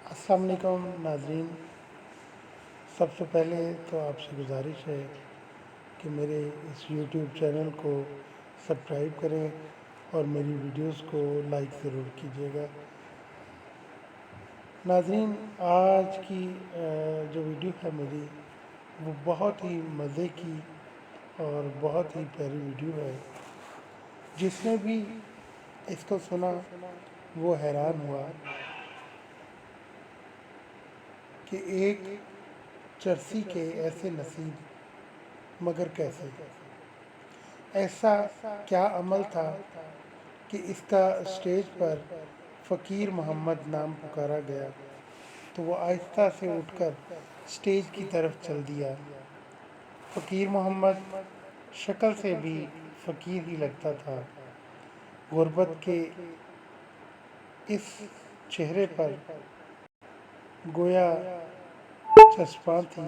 السلام علیکم ناظرین، سب سے پہلے تو آپ سے گزارش ہے کہ میرے اس یوٹیوب چینل کو سبسکرائب کریں اور میری ویڈیوز کو لائک ضرور کیجیے گا۔ ناظرین، آج کی جو ویڈیو ہے میری، وہ بہت ہی مزے کی اور بہت ہی پیاری ویڈیو ہے۔ جس نے بھی اس کو سنا وہ حیران ہوا کہ ایک چرسی کے ایسے نصیب، مگر کیسے؟ ایسا کیا عمل تھا کہ اس کا اسٹیج پر فقیر محمد نام پکارا گیا تو وہ آہستہ سے اٹھ کر اسٹیج کی طرف چل دیا۔ فقیر محمد شکل سے بھی فقیر ہی لگتا تھا۔ غربت کے اس چہرے پر گویا چسپاں تھی۔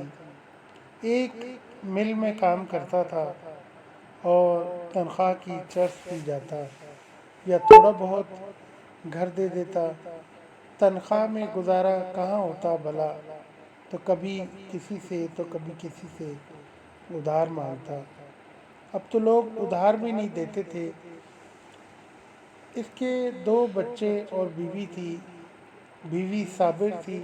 ایک مل میں کام کرتا تھا اور تنخواہ کی چرس پی جاتا یا تھوڑا بہت گھر دے دیتا۔ تنخواہ میں گزارا کہاں ہوتا بھلا، تو کبھی کسی سے تو کبھی کسی سے ادھار مانگتا۔ اب تو لوگ ادھار بھی نہیں دیتے تھے۔ اس کے 2 بچے اور بیوی تھی۔ بیوی صابر تھی،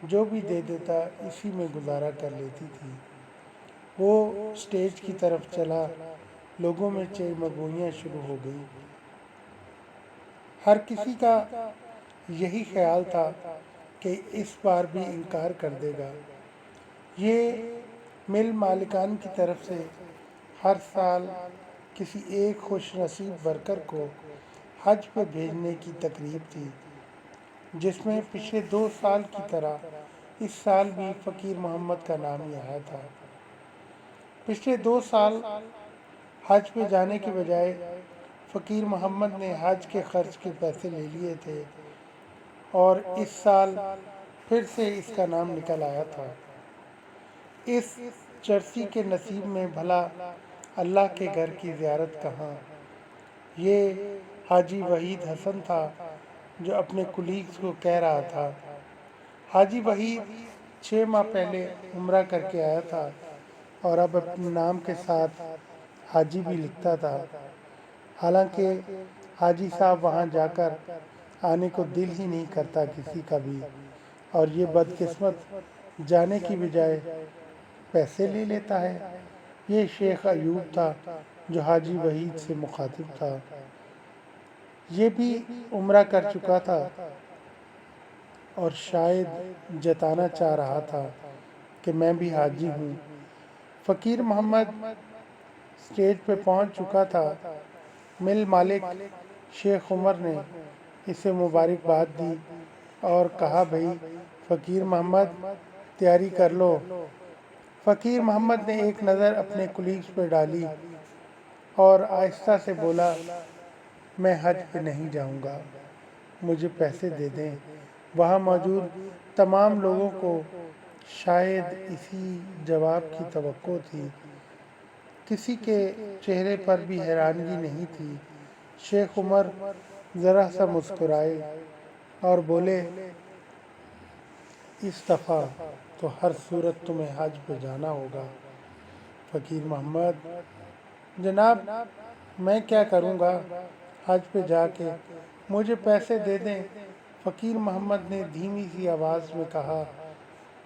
جو بھی دے دیتا اسی میں گزارا کر لیتی تھی۔ وہ اسٹیج کی طرف چلا، لوگوں میں چہمگوئیاں شروع ہو گئی۔ ہر کسی کا یہی خیال تھا کہ اس بار بھی انکار کر دے گا۔ یہ مل مالکان کی طرف سے ہر سال کسی ایک خوش نصیب ورکر کو حج پہ بھیجنے کی تقریب تھی، جس میں پچھلے 2 سال کی طرح اس سال بھی فقیر محمد کا نام ہی آیا تھا۔ پچھلے 2 سال حج پہ جانے کے بجائے فقیر محمد نے حج کے خرچ کے پیسے لے لیے تھے، اور اس سال پھر سے اس کا نام نکل آیا تھا۔ اس چرسی کے نصیب میں بھلا اللہ کے گھر کی زیارت کہاں؟ یہ حاجی وحید حسن تھا، جو اپنے کولیگز کو کہہ رہا تھا۔ حاجی وحید 6 ماہ پہلے عمرہ کر کے آیا تھا اور اب اپنے نام کے ساتھ حاجی بھی لکھتا تھا۔ حالانکہ حاجی صاحب وہاں جا کر آنے کو دل ہی نہیں کرتا کسی کا بھی، اور یہ بدقسمت جانے کی بجائے پیسے لے لیتا ہے۔ یہ شیخ ایوب تھا جو حاجی وحید سے مخاطب تھا۔ یہ بھی عمرہ کر چکا تھا اور شاید جتانا چاہ رہا تھا کہ میں بھی حاجی ہوں۔ فقیر محمد اسٹیج پہ پہنچ چکا تھا۔ مل مالک شیخ عمر نے اسے مبارکباد دی اور کہا، بھئی فقیر محمد تیاری کر لو۔ فقیر محمد نے ایک نظر اپنے کولیگز پہ ڈالی اور آہستہ سے بولا، میں حج پہ نہیں جاؤں گا، مجھے پیسے دے دیں۔ وہاں موجود تمام لوگوں کو شاید اسی جواب کی توقع تھی۔ کسی کے چہرے پر بھی حیرانگی نہیں تھی۔ شیخ عمر ذرا سا مسکرائے اور بولے، اس دفعہ تو ہر صورت تمہیں حج پہ جانا ہوگا۔ فقیر محمد، جناب میں کیا کروں گا حج پہ جا کے، مجھے پیسے دے دیں۔ فقیر محمد نے دھیمی سی آواز میں کہا،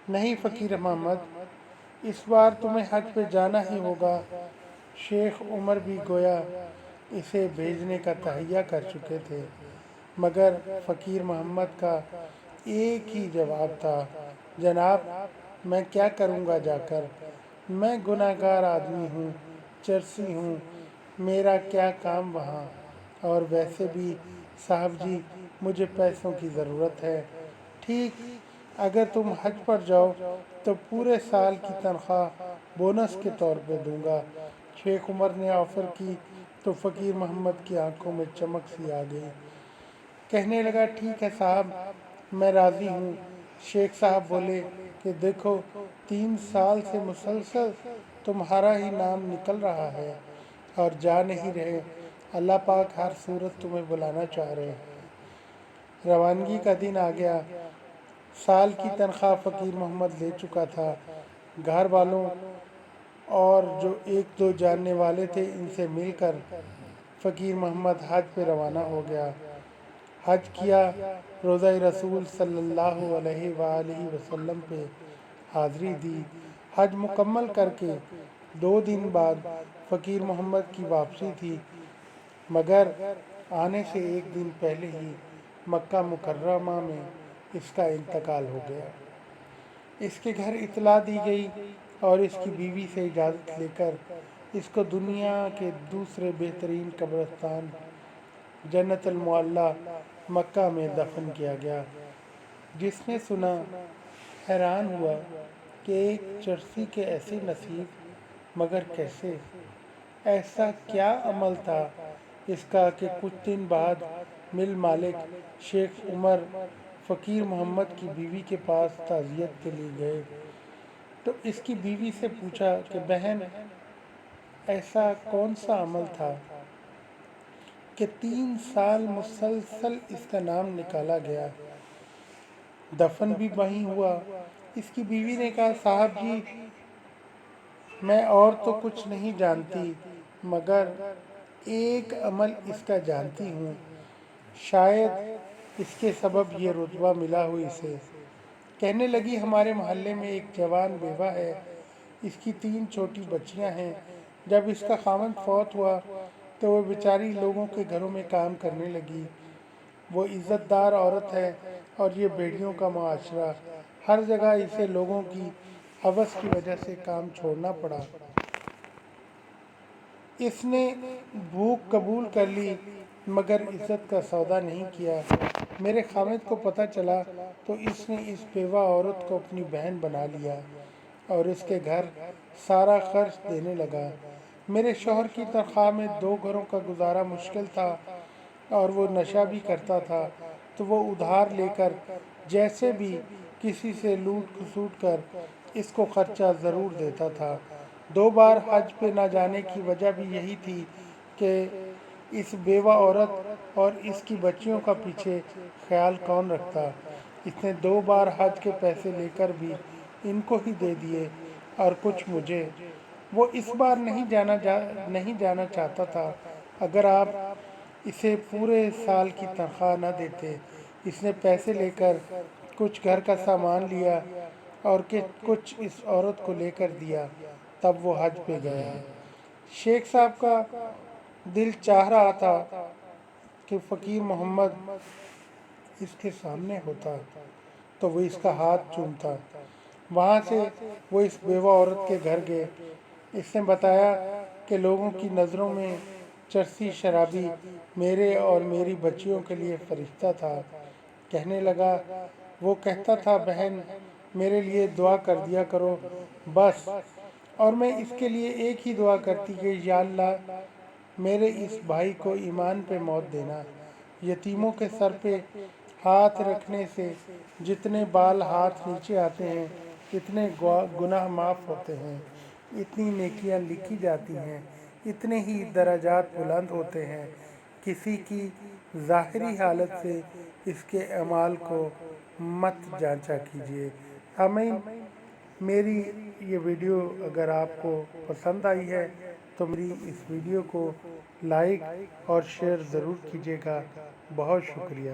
نہیں فقیر محمد، اس بار تمہیں حج پہ جانا ہی ہوگا۔ شیخ عمر بھی گویا اسے بھیجنے کا تہیہ کر چکے تھے، مگر فقیر محمد کا ایک ہی جواب تھا، جناب میں کیا کروں گا جا کر، میں گناہ گار آدمی ہوں، چرسی ہوں، میرا کیا کام وہاں، اور ویسے بھی صاحب جی مجھے پیسوں کی ضرورت ہے۔ ٹھیک، اگر تم حج پر جاؤ تو پورے سال کی تنخواہ بونس کے طور پہ دوں گا۔ شیخ عمر نے آفر کی تو فقیر محمد کی آنکھوں میں چمک سی آ گئی۔ کہنے لگا، ٹھیک ہے صاحب، میں راضی ہوں۔ شیخ صاحب بولے کہ دیکھو 3 سال سے مسلسل تمہارا ہی نام نکل رہا ہے اور جا نہیں رہے۔ اللہ پاک ہر صورت تمہیں بلانا چاہ رہے ہیں۔ روانگی کا دن آ گیا۔ سال کی تنخواہ فقیر محمد لے چکا تھا۔ گھر والوں اور جو ایک دو جاننے والے تھے ان سے مل کر فقیر محمد حج پہ روانہ ہو گیا۔ حج کیا، روضہ رسول صلی اللہ علیہ وآلہ وسلم پہ حاضری دی۔ حج مکمل کر کے 2 دن بعد فقیر محمد کی واپسی تھی، مگر آنے سے 1 دن پہلے ہی مکہ مکرمہ میں اس کا انتقال ہو گیا۔ اس کے گھر اطلاع دی گئی اور اس کی بیوی سے اجازت لے کر اس کو دنیا کے دوسرے بہترین قبرستان جنت المعلیٰ مکہ میں دفن کیا گیا۔ جس نے سنا حیران ہوا کہ ایک چرسی کے ایسے نصیب، مگر کیسے؟ ایسا کیا عمل تھا اس کا کہ کچھ دن بعد مل مالک شیخ عمر فقیر محمد کی بیوی کے پاس تعزیت کے لیے گئے تو اس کی بیوی سے پوچھا کہ بہن، ایسا کون سا عمل تھا کہ 3 سال مسلسل اس کا نام نکالا گیا، دفن بھی وہیں ہوا؟ اس کی بیوی نے کہا، صاحب جی، میں اور تو کچھ نہیں جانتی، مگر ایک عمل اس کا جانتی ہوں، شاید اس کے سبب یہ رتبہ ملا ہو اسے۔ کہنے لگی، ہمارے محلے میں ایک جوان بیوہ ہے، اس کی 3 چھوٹی بچیاں ہیں۔ جب اس کا خاوند فوت ہوا تو وہ بیچاری لوگوں کے گھروں میں کام کرنے لگی۔ وہ عزت دار عورت ہے اور یہ بیڑیوں کا معاشرہ، ہر جگہ اسے لوگوں کی ہوس کی وجہ سے کام چھوڑنا پڑا۔ اس نے بھوک قبول کر لی مگر عزت کا سودا نہیں کیا۔ میرے خاوند کو پتہ چلا تو اس نے اس بیوہ عورت کو اپنی بہن بنا لیا اور اس کے گھر سارا خرچ دینے لگا۔ میرے شوہر کی تنخواہ میں 2 گھروں کا گزارا مشکل تھا اور وہ نشہ بھی کرتا تھا، تو وہ ادھار لے کر جیسے بھی کسی سے لوٹ کھسوٹ کر اس کو خرچہ ضرور دیتا تھا۔ 2 بار حج پہ نہ جانے کی وجہ بھی یہی تھی کہ اس بیوہ عورت اور اس کی بچیوں کا پیچھے خیال کون رکھتا۔ اس نے 2 بار حج کے پیسے لے کر بھی ان کو ہی دے دیے اور کچھ مجھے۔ وہ اس بار نہیں جانا چاہتا تھا۔ اگر آپ اسے پورے سال کی تنخواہ نہ دیتے۔ اس نے پیسے لے کر کچھ گھر کا سامان لیا اور کچھ اس عورت کو لے کر دیا، تب وہ حج پہ گیا۔ شیخ صاحب کا دل چاہ رہا تھا کہ فقیر محمد اس کے سامنے ہوتا تو وہ اس کا ہاتھ چومتا۔ وہاں سے وہ اس بیوہ عورت کے گھر گئے۔ اس نے بتایا کہ لوگوں کی نظروں میں چرسی شرابی میرے اور میری بچیوں کے لیے فرشتہ تھا۔ کہنے لگا، وہ کہتا تھا، بہن، میرے لیے دعا کر دیا کرو بس، اور میں اس کے لیے ایک ہی دعا کرتی کہ یا اللہ میرے اس بھائی کو ایمان پہ موت دینا۔ یتیموں کے سر پہ ہاتھ رکھنے سے جتنے بال ہاتھ نیچے آتے ہیں اتنے گناہ معاف ہوتے ہیں، اتنی نیکیاں لکھی جاتی ہیں، اتنے ہی درجات بلند ہوتے ہیں۔ کسی کی ظاہری حالت سے اس کے اعمال کو مت جانچا کیجیے۔ سامعین، میری یہ ویڈیو اگر آپ کو پسند آئی ہے تو میری اس ویڈیو کو لائک اور شیئر ضرور کیجیے گا۔ بہت شکریہ۔